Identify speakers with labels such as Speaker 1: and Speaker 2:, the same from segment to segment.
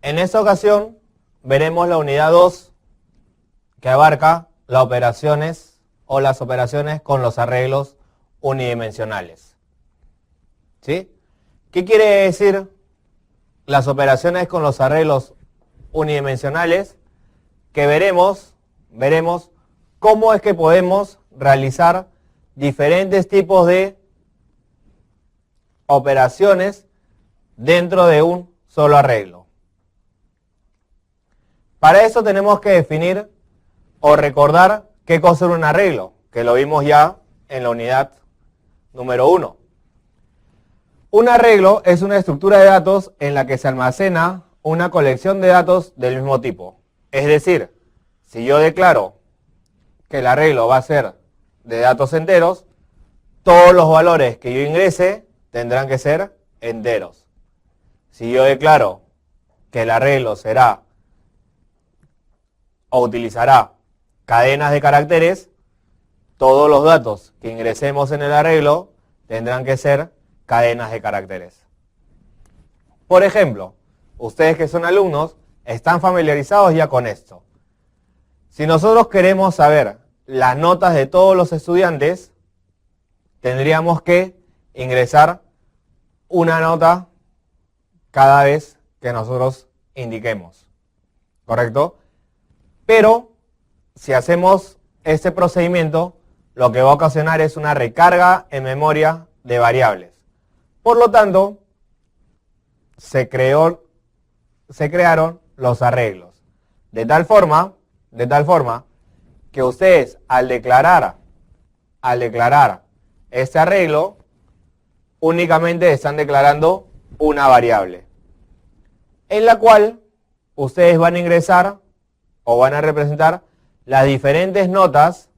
Speaker 1: En esta ocasión veremos la unidad 2 que abarca las operaciones o las operaciones con los arreglos unidimensionales. ¿Sí? ¿Qué quiere decir las operaciones con los arreglos unidimensionales? Que veremos cómo es que podemos realizar diferentes tipos de operaciones dentro de un solo arreglo. Para eso tenemos que definir o recordar qué cosa es un arreglo, que lo vimos ya en la unidad número 1. Un arreglo es una estructura de datos en la que se almacena una colección de datos del mismo tipo. Es decir, si yo declaro que el arreglo va a ser de datos enteros, todos los valores que yo ingrese tendrán que ser enteros. Si yo declaro que el arreglo será o utilizará cadenas de caracteres, todos los datos que ingresemos en el arreglo tendrán que ser cadenas de caracteres. Por ejemplo, ustedes que son alumnos están familiarizados ya con esto. Si nosotros queremos saber las notas de todos los estudiantes, tendríamos que ingresar una nota cada vez que nosotros indiquemos. ¿Correcto? Pero si hacemos este procedimiento, lo que va a ocasionar es una recarga en memoria de variables. Por lo tanto, se crearon los arreglos. De tal forma que ustedes al declarar este arreglo, únicamente están declarando una variable, en la cual ustedes van a ingresar o van a representar las diferentes notas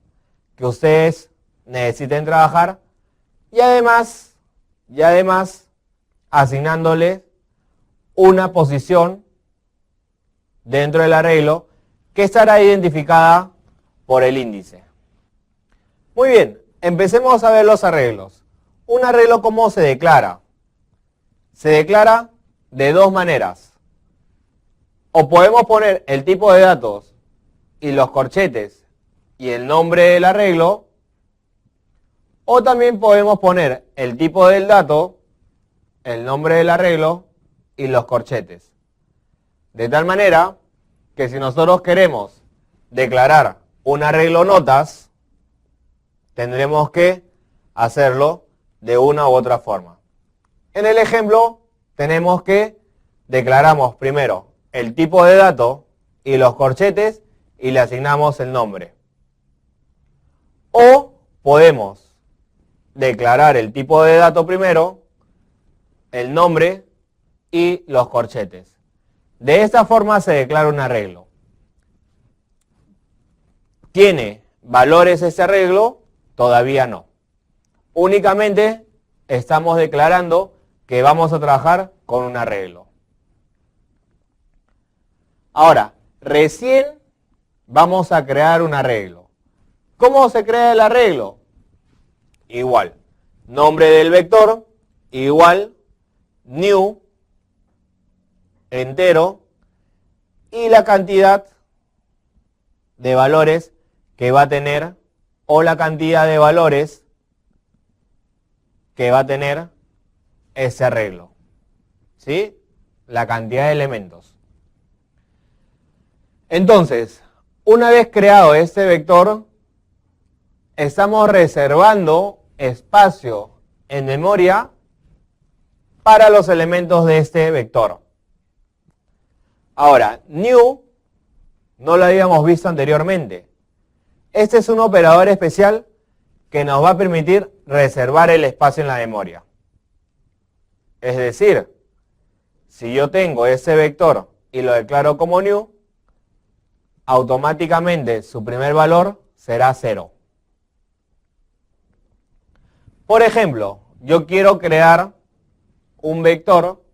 Speaker 1: que ustedes necesiten trabajar y además asignándole una posición dentro del arreglo que estará identificada por el índice. Muy bien, empecemos a ver los arreglos. Un arreglo, ¿cómo se declara? Se declara de dos maneras. O podemos poner el tipo de datos y los corchetes y el nombre del arreglo, o también podemos poner el tipo del dato, el nombre del arreglo y los corchetes. De tal manera que si nosotros queremos declarar un arreglo notas, tendremos que hacerlo de una u otra forma. En el ejemplo tenemos que declaramos primero el tipo de dato y los corchetes y le asignamos el nombre. O podemos declarar el tipo de dato primero, el nombre y los corchetes. De esta forma se declara un arreglo. ¿Tiene valores ese arreglo? Todavía no. Únicamente estamos declarando que vamos a trabajar con un arreglo. Ahora, recién vamos a crear un arreglo. ¿Cómo se crea el arreglo? Igual, nombre del vector, igual, new, entero, y la cantidad de valores que va a tener, o la cantidad de valores que va a tener ese arreglo. ¿Sí? La cantidad de elementos. Entonces, una vez creado este vector, estamos reservando espacio en memoria para los elementos de este vector. Ahora, new no lo habíamos visto anteriormente. Este es un operador especial que nos va a permitir reservar el espacio en la memoria. Es decir, si yo tengo ese vector y lo declaro como new, automáticamente su primer valor será 0. Por ejemplo, yo quiero crear un vector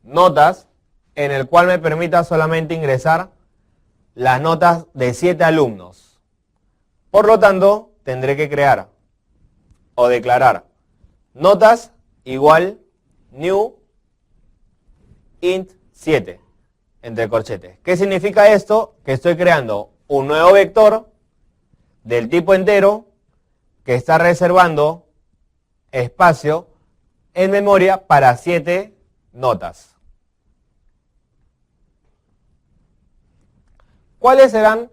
Speaker 1: notas en el cual me permita solamente ingresar las notas de 7 alumnos. Por lo tanto, tendré que crear o declarar notas igual new int 7. entre corchetes. ¿Qué significa esto? Que estoy creando un nuevo vector del tipo entero que está reservando espacio en memoria para 7 notas. ¿Cuáles serán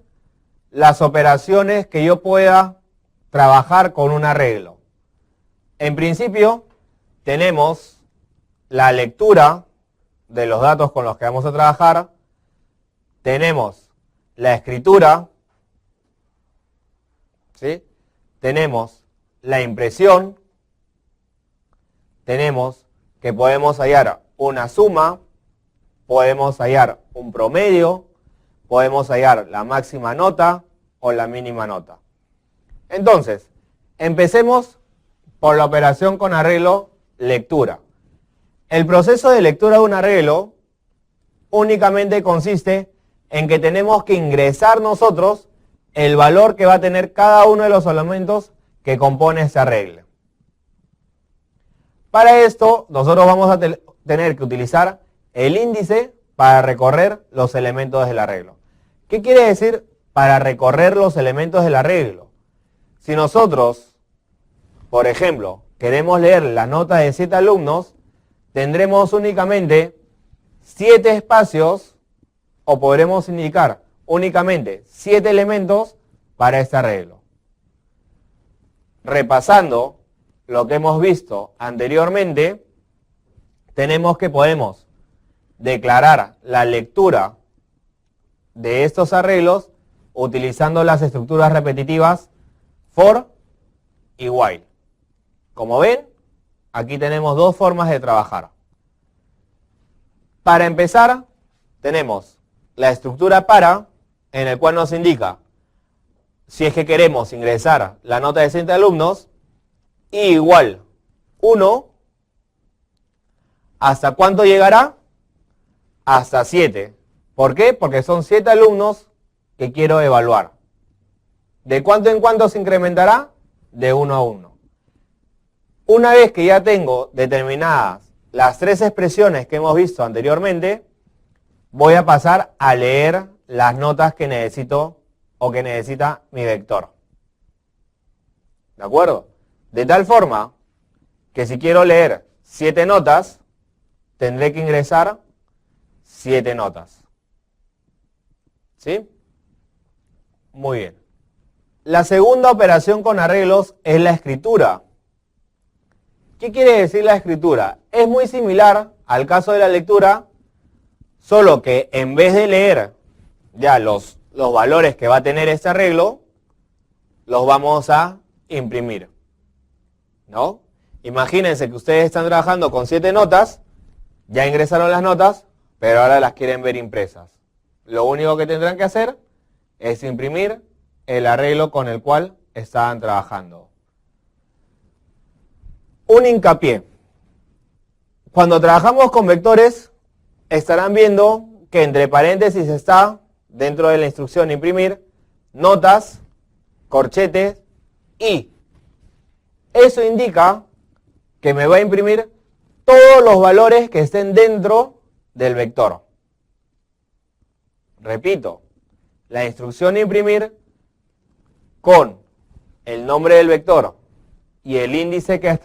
Speaker 1: las operaciones que yo pueda trabajar con un arreglo? En principio, tenemos la lectura de los datos con los que vamos a trabajar, tenemos la escritura, ¿sí? Tenemos la impresión, tenemos que podemos hallar una suma, podemos hallar un promedio, podemos hallar la máxima nota o la mínima nota. Entonces, empecemos por la operación con arreglo lectura. El proceso de lectura de un arreglo únicamente consiste en que tenemos que ingresar nosotros el valor que va a tener cada uno de los elementos que compone ese arreglo. Para esto, nosotros vamos a tener que utilizar el índice para recorrer los elementos del arreglo. ¿Qué quiere decir para recorrer los elementos del arreglo? Si nosotros, por ejemplo, queremos leer la nota de 7 alumnos, tendremos únicamente 7 espacios, o podremos indicar únicamente 7 elementos para este arreglo. Repasando lo que hemos visto anteriormente, tenemos que podemos declarar la lectura de estos arreglos utilizando las estructuras repetitivas for y while. Como ven, aquí tenemos dos formas de trabajar. Para empezar, tenemos la estructura para, en el cual nos indica si es que queremos ingresar la nota de 7 alumnos, y igual 1, ¿hasta cuánto llegará? Hasta 7. ¿Por qué? Porque son 7 alumnos que quiero evaluar. ¿De cuánto en cuánto se incrementará? De 1 a 1. Una vez que ya tengo determinadas las 3 expresiones que hemos visto anteriormente, voy a pasar a leer las notas que necesito o que necesita mi vector. ¿De acuerdo? De tal forma que si quiero leer 7 notas, tendré que ingresar 7 notas. ¿Sí? Muy bien. La segunda operación con arreglos es la escritura. ¿Qué quiere decir la escritura? Es muy similar al caso de la lectura, solo que en vez de leer ya los valores que va a tener este arreglo, los vamos a imprimir. ¿No? Imagínense que ustedes están trabajando con 7 notas, ya ingresaron las notas, pero ahora las quieren ver impresas. Lo único que tendrán que hacer es imprimir el arreglo con el cual estaban trabajando. Un hincapié. Cuando trabajamos con vectores, estarán viendo que entre paréntesis está, dentro de la instrucción imprimir, notas, corchetes y. Eso indica que me va a imprimir todos los valores que estén dentro del vector. Repito, la instrucción imprimir con el nombre del vector y el índice que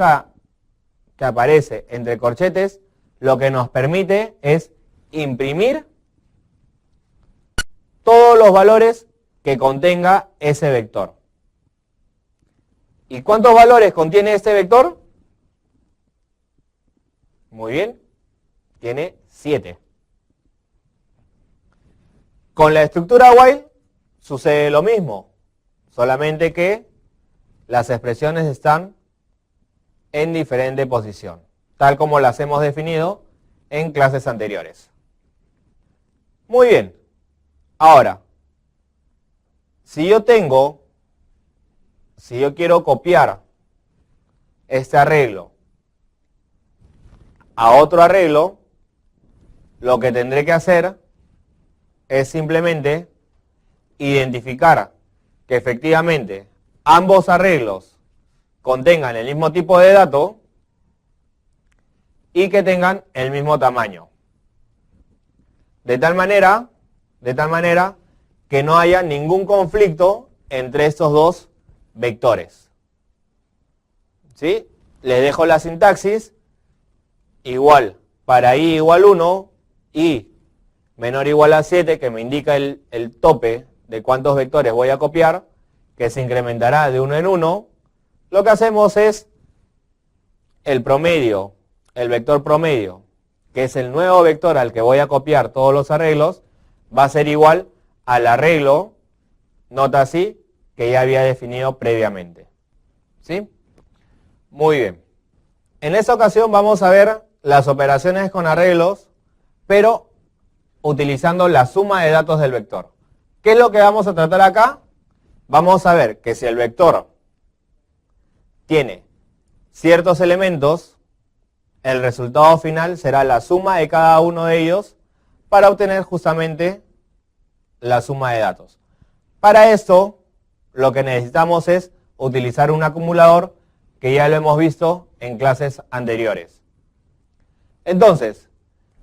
Speaker 1: aparece entre corchetes, lo que nos permite es imprimir todos los valores que contenga ese vector. ¿Y cuántos valores contiene este vector? Muy bien, tiene 7. Con la estructura while sucede lo mismo, solamente que las expresiones están en diferente posición, tal como las hemos definido en clases anteriores. Muy bien, ahora, si yo quiero copiar este arreglo a otro arreglo, lo que tendré que hacer es simplemente identificar que efectivamente ambos arreglos contengan el mismo tipo de dato y que tengan el mismo tamaño. de tal manera que no haya ningún conflicto entre estos dos vectores. ¿Sí? Les dejo la sintaxis. Igual, para i igual 1, i menor o igual a 7, que me indica el tope de cuántos vectores voy a copiar, que se incrementará de 1 en 1, lo que hacemos es el promedio, el vector promedio, que es el nuevo vector al que voy a copiar todos los arreglos, va a ser igual al arreglo, nota así, que ya había definido previamente. ¿Sí? Muy bien. En esta ocasión vamos a ver las operaciones con arreglos, pero utilizando la suma de datos del vector. ¿Qué es lo que vamos a tratar acá? Vamos a ver que si el vector tiene ciertos elementos, el resultado final será la suma de cada uno de ellos para obtener justamente la suma de datos. Para esto, lo que necesitamos es utilizar un acumulador que ya lo hemos visto en clases anteriores. Entonces,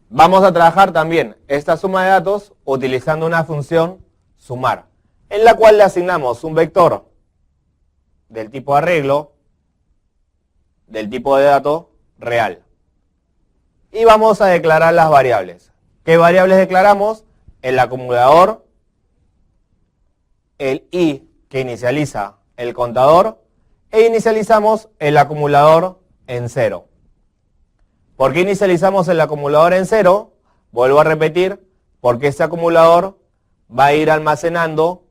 Speaker 1: vamos a trabajar también esta suma de datos utilizando una función sumar, en la cual le asignamos un vector del tipo arreglo, del tipo de dato real. Y vamos a declarar las variables. ¿Qué variables declaramos? El acumulador, el i que inicializa el contador, e inicializamos el acumulador en 0. ¿Por qué inicializamos el acumulador en 0? Vuelvo a repetir, porque este acumulador va a ir almacenando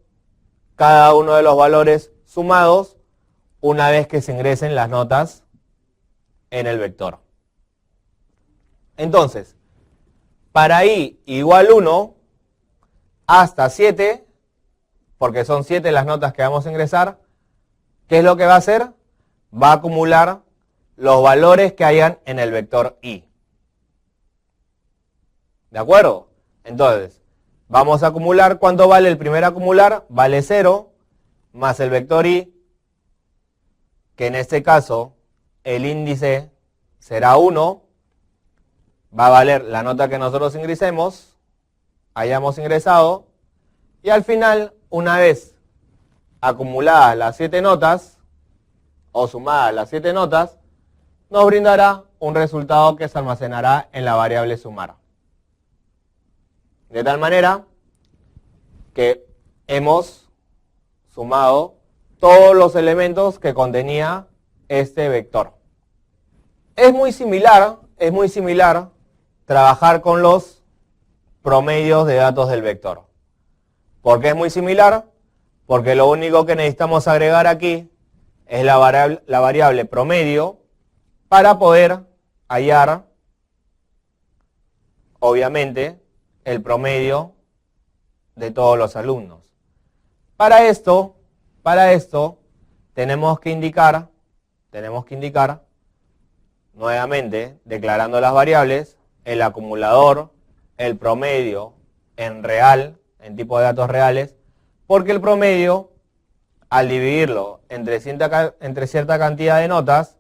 Speaker 1: cada uno de los valores sumados una vez que se ingresen las notas en el vector. Entonces, para i igual 1 hasta 7, porque son 7 las notas que vamos a ingresar, ¿qué es lo que va a hacer? Va a acumular los valores que hayan en el vector i. ¿De acuerdo? Entonces, vamos a acumular, ¿cuánto vale el primer acumular? Vale 0, más el vector i, que en este caso el índice será 1, va a valer la nota que nosotros hayamos ingresado, y al final, una vez acumuladas las 7 notas, o sumadas las 7 notas, nos brindará un resultado que se almacenará en la variable sumar. De tal manera que hemos sumado todos los elementos que contenía este vector. Es muy similar trabajar con los promedios de datos del vector. ¿Por qué es muy similar? Porque lo único que necesitamos agregar aquí es la variable promedio para poder hallar, obviamente, el promedio de todos los alumnos. Para esto tenemos que indicar, nuevamente, declarando las variables, el acumulador, el promedio en real, en tipo de datos reales, porque el promedio, al dividirlo entre cierta cantidad de notas,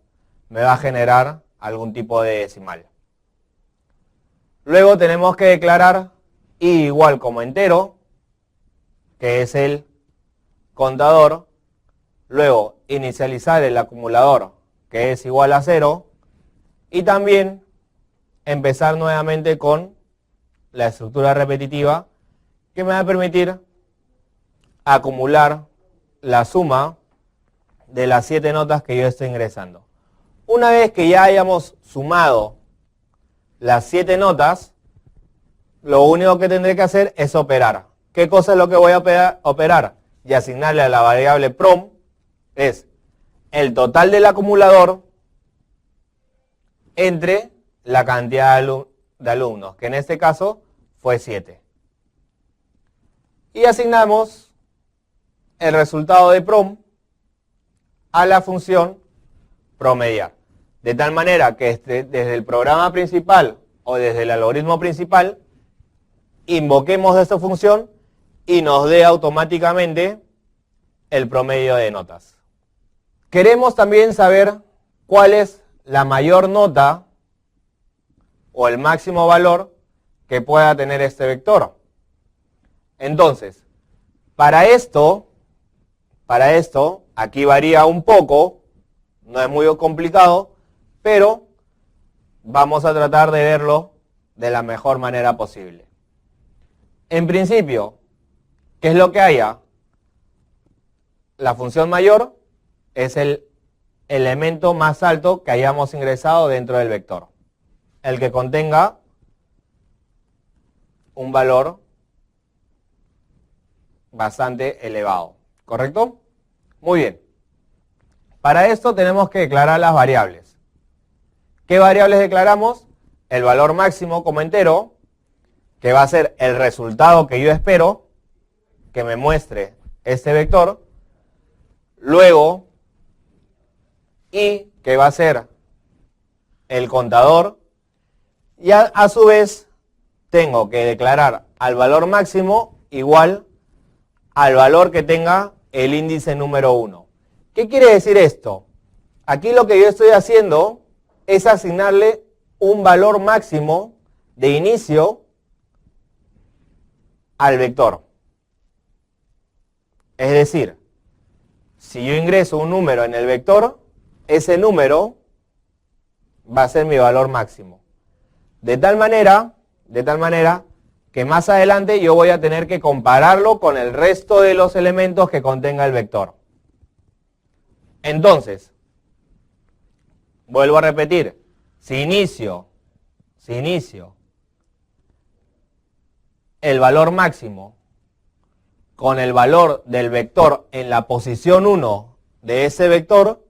Speaker 1: me va a generar algún tipo de decimal. Luego tenemos que declarar i igual como entero, que es el contador. Luego inicializar el acumulador, que es igual a 0. Y también empezar nuevamente con la estructura repetitiva, que me va a permitir acumular la suma de las 7 notas que yo estoy ingresando. Una vez que ya hayamos sumado las 7 notas, lo único que tendré que hacer es operar. ¿Qué cosa es lo que voy a operar? Y asignarle a la variable prom es el total del acumulador entre la cantidad de alumnos, que en este caso fue 7. Y asignamos el resultado de prom a la función promediar. De tal manera que desde el programa principal o desde el algoritmo principal, invoquemos esta función y nos dé automáticamente el promedio de notas. Queremos también saber cuál es la mayor nota o el máximo valor que pueda tener este vector. Entonces, para esto, aquí varía un poco, no es muy complicado, pero vamos a tratar de verlo de la mejor manera posible. En principio, ¿qué es lo que haya? La función mayor es el elemento más alto que hayamos ingresado dentro del vector, el que contenga un valor bastante elevado, ¿correcto? Muy bien. Para esto tenemos que declarar las variables. ¿Qué variables declaramos? El valor máximo como entero, que va a ser el resultado que yo espero que me muestre este vector. Luego, y que va a ser el contador. Y a su vez, tengo que declarar al valor máximo igual al valor que tenga el índice número 1. ¿Qué quiere decir esto? Aquí lo que yo estoy haciendo es asignarle un valor máximo de inicio al vector. Es decir, si yo ingreso un número en el vector, ese número va a ser mi valor máximo. De tal manera que más adelante yo voy a tener que compararlo con el resto de los elementos que contenga el vector. Entonces, vuelvo a repetir, si inicio el valor máximo con el valor del vector en la posición 1 de ese vector,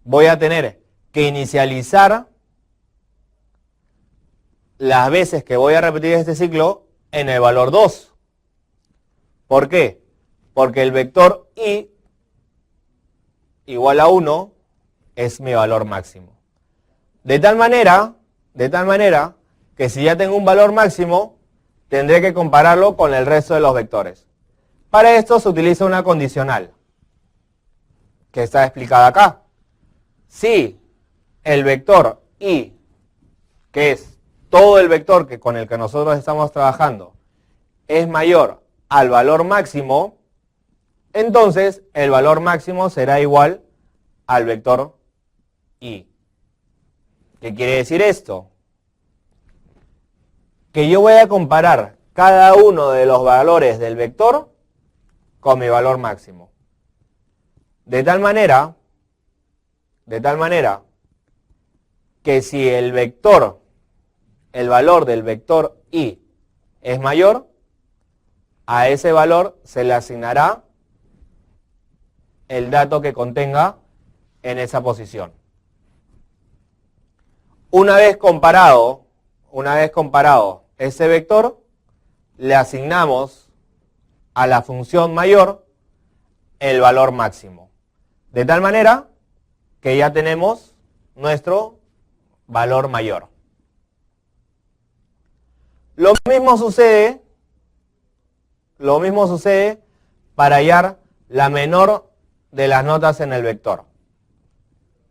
Speaker 1: voy a tener que inicializar las veces que voy a repetir este ciclo en el valor 2. ¿Por qué? Porque el vector i igual a 1 es mi valor máximo. De tal manera que si ya tengo un valor máximo, tendré que compararlo con el resto de los vectores. Para esto se utiliza una condicional, que está explicada acá. Si el vector i, que es todo el vector con el que nosotros estamos trabajando, es mayor al valor máximo, entonces el valor máximo será igual al vector i. ¿Qué quiere decir esto? Que yo voy a comparar cada uno de los valores del vector con mi valor máximo. De tal manera que si el valor del vector i es mayor, a ese valor se le asignará el dato que contenga en esa posición. Una vez comparado ese vector, le asignamos a la función mayor el valor máximo. De tal manera que ya tenemos nuestro valor mayor. Lo mismo sucede para hallar la menor de las notas en el vector.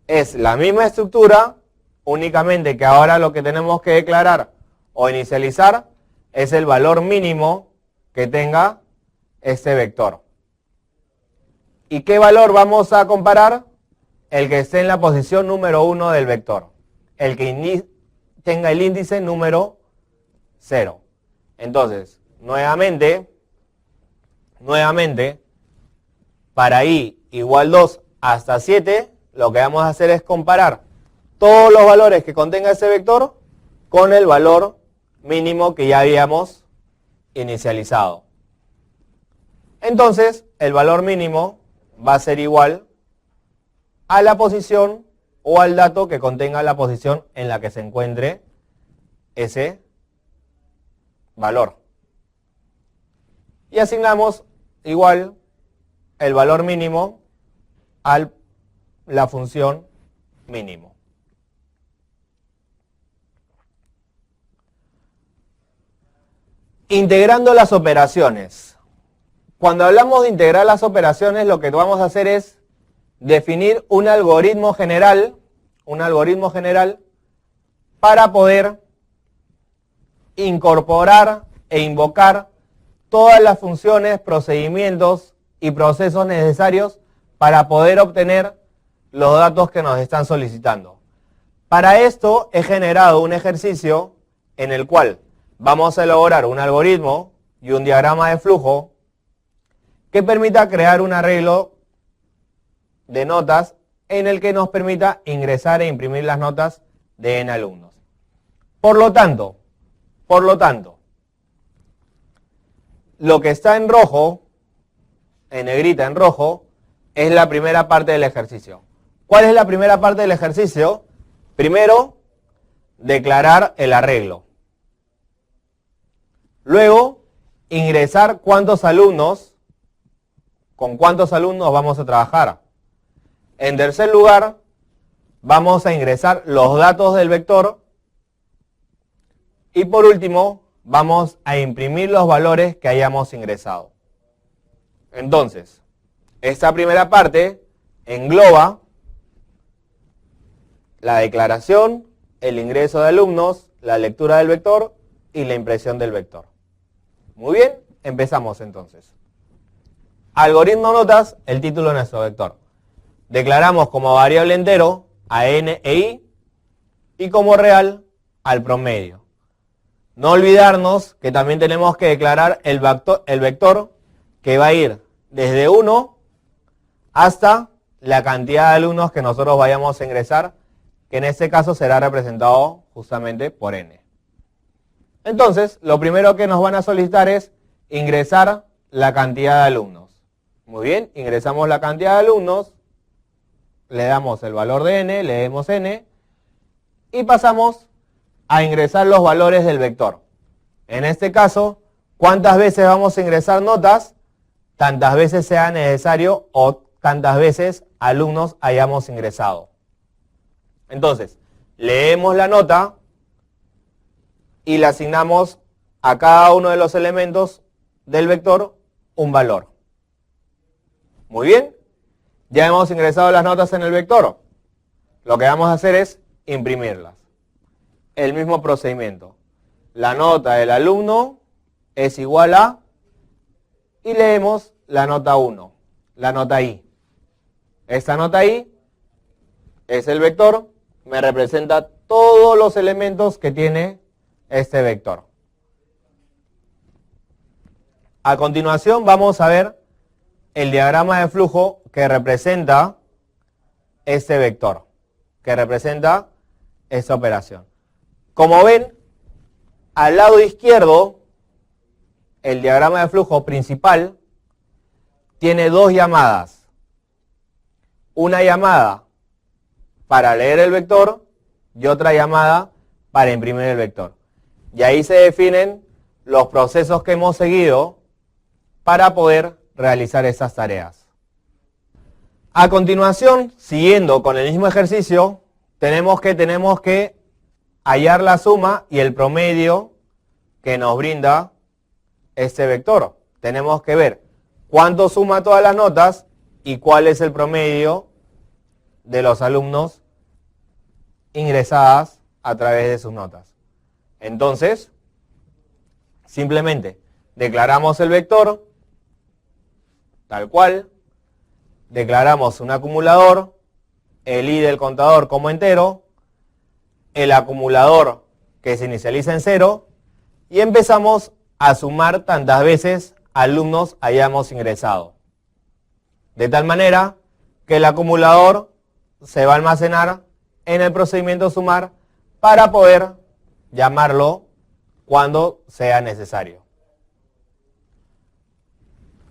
Speaker 1: Es la misma estructura, únicamente que ahora lo que tenemos que declarar o inicializar es el valor mínimo que tenga este vector. ¿Y qué valor vamos a comparar? El que esté en la posición número 1 del vector. El que tenga el índice número 0. Entonces, nuevamente, para i igual 2 hasta 7, lo que vamos a hacer es comparar todos los valores que contenga ese vector con el valor mínimo que ya habíamos inicializado. Entonces, el valor mínimo va a ser igual a la posición o al dato que contenga la posición en la que se encuentre ese valor. Y asignamos igual el valor mínimo a la función mínimo. Integrando las operaciones. Cuando hablamos de integrar las operaciones, lo que vamos a hacer es definir un algoritmo general para poder incorporar e invocar todas las funciones, procedimientos y procesos necesarios para poder obtener los datos que nos están solicitando. Para esto he generado un ejercicio en el cual vamos a elaborar un algoritmo y un diagrama de flujo que permita crear un arreglo de notas en el que nos permita ingresar e imprimir las notas de n alumnos. Por lo tanto, lo que está en rojo, en negrita en rojo, es la primera parte del ejercicio. ¿Cuál es la primera parte del ejercicio? Primero, declarar el arreglo. Luego, ingresar cuántos alumnos, con cuántos alumnos vamos a trabajar. En tercer lugar, vamos a ingresar los datos del vector. Y por último, vamos a imprimir los valores que hayamos ingresado. Entonces, esta primera parte engloba la declaración, el ingreso de alumnos, la lectura del vector y la impresión del vector. Muy bien, empezamos entonces. Algoritmo notas, el título de nuestro vector. Declaramos como variable entero a n e i y como real al promedio. No olvidarnos que también tenemos que declarar el vector que va a ir desde 1 hasta la cantidad de alumnos que nosotros vayamos a ingresar, que en este caso será representado justamente por n. Entonces, lo primero que nos van a solicitar es ingresar la cantidad de alumnos. Muy bien, ingresamos la cantidad de alumnos, le damos el valor de n, leemos n, y pasamos a ingresar los valores del vector. En este caso, ¿cuántas veces vamos a ingresar notas? Tantas veces sea necesario o tantas veces alumnos hayamos ingresado. Entonces, leemos la nota y le asignamos a cada uno de los elementos del vector un valor. Muy bien, ya hemos ingresado las notas en el vector. Lo que vamos a hacer es imprimirlas. El mismo procedimiento. La nota del alumno es igual a, y leemos la nota 1, la nota i. Esta nota i es el vector, me representa todos los elementos que tiene este vector. A continuación vamos a ver el diagrama de flujo que representa este vector, que representa esta operación. Como ven, al lado izquierdo, el diagrama de flujo principal tiene dos llamadas. Una llamada para leer el vector y otra llamada para imprimir el vector. Y ahí se definen los procesos que hemos seguido para poder realizar esas tareas. A continuación, siguiendo con el mismo ejercicio, tenemos que hallar la suma y el promedio que nos brinda este vector. Tenemos que ver cuánto suma todas las notas y cuál es el promedio de los alumnos ingresadas a través de sus notas. Entonces, simplemente declaramos el vector, tal cual, declaramos un acumulador, el i del contador como entero, el acumulador que se inicializa en 0 y empezamos a sumar tantas veces alumnos hayamos ingresado. De tal manera que el acumulador se va a almacenar en el procedimiento sumar para poder llamarlo cuando sea necesario.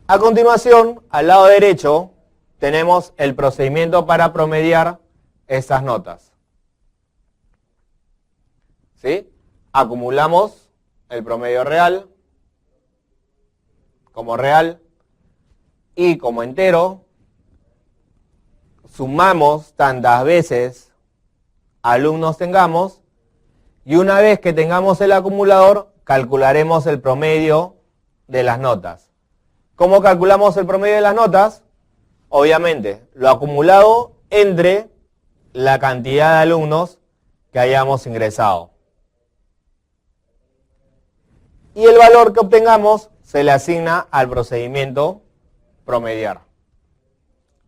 Speaker 1: A continuación, al lado derecho, tenemos el procedimiento para promediar estas notas. ¿Sí? Acumulamos el promedio real como real y como entero, sumamos tantas veces alumnos tengamos y una vez que tengamos el acumulador calcularemos el promedio de las notas. ¿Cómo calculamos el promedio de las notas? Obviamente, lo acumulado entre la cantidad de alumnos que hayamos ingresado. y el valor que obtengamos se le asigna al procedimiento promediar.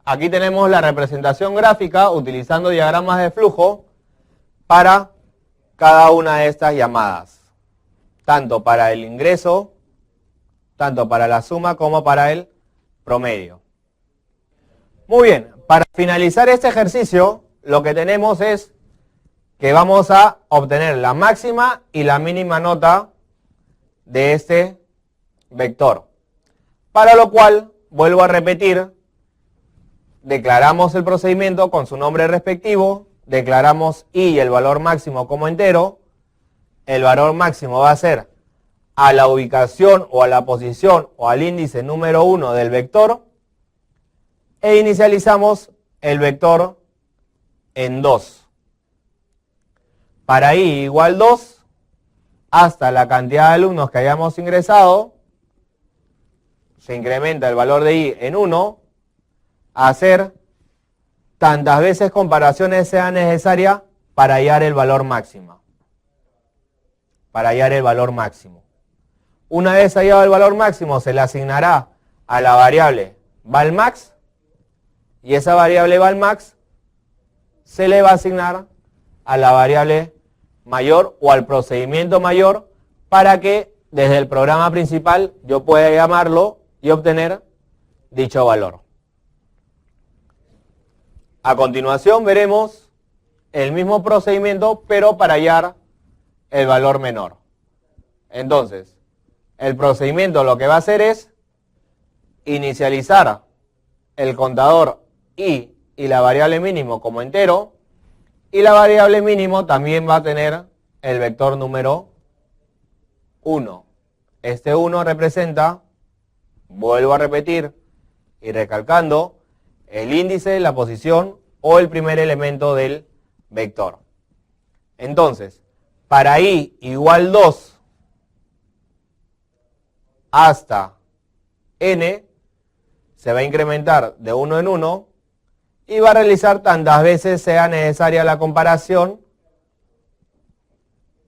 Speaker 1: Aquí tenemos la representación gráfica utilizando diagramas de flujo para cada una de estas llamadas, tanto para el ingreso, tanto para la suma como para el promedio. Muy bien, para finalizar este ejercicio, lo que tenemos es que vamos a obtener la máxima y la mínima nota de este vector. Para lo cual, vuelvo a repetir, declaramos el procedimiento con su nombre respectivo, declaramos I y el valor máximo como entero. El valor máximo va a ser a la ubicación o a la posición o al índice número 1 del vector. E inicializamos el vector en 2. Para I igual 2, hasta la cantidad de alumnos que hayamos ingresado, se incrementa el valor de I en 1, a hacer tantas veces comparaciones sea necesaria para hallar el valor máximo. Una vez hallado el valor máximo, se le asignará a la variable valmax, y esa variable valmax se le va a asignar a la variable mayor o al procedimiento mayor para que desde el programa principal yo pueda llamarlo y obtener dicho valor. A continuación veremos el mismo procedimiento pero para hallar el valor menor. Entonces, el procedimiento lo que va a hacer es inicializar el contador I y la variable mínimo como entero, y la variable mínimo también va a tener el vector número 1. Este 1 representa, vuelvo a repetir y recalcando, el índice, la posición o el primer elemento del vector. Entonces, para I igual 2 hasta n, se va a incrementar de 1 en 1 y va a realizar tantas veces sea necesaria la comparación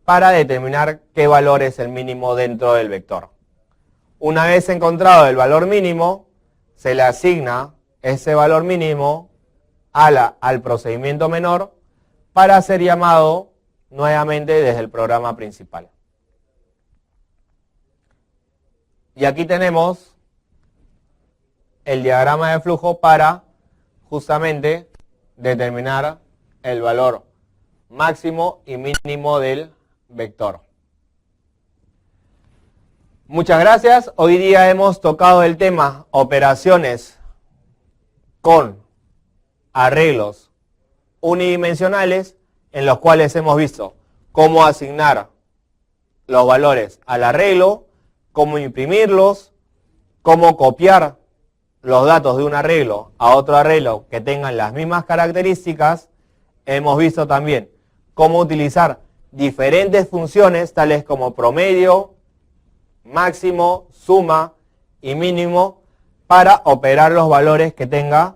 Speaker 1: para determinar qué valor es el mínimo dentro del vector. Una vez encontrado el valor mínimo, se le asigna ese valor mínimo al procedimiento menor para ser llamado nuevamente desde el programa principal. Y aquí tenemos el diagrama de flujo para justamente determinar el valor máximo y mínimo del vector. Muchas gracias. Hoy día hemos tocado el tema operaciones con arreglos unidimensionales, en los cuales hemos visto cómo asignar los valores al arreglo, cómo imprimirlos, cómo copiar los datos de un arreglo a otro arreglo que tengan las mismas características. Hemos visto también cómo utilizar diferentes funciones tales como promedio, máximo, suma y mínimo para operar los valores que tenga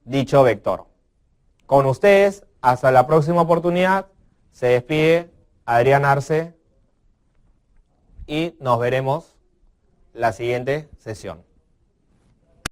Speaker 1: dicho vector. Con ustedes, hasta la próxima oportunidad, se despide Adrián Arce y nos veremos la siguiente sesión.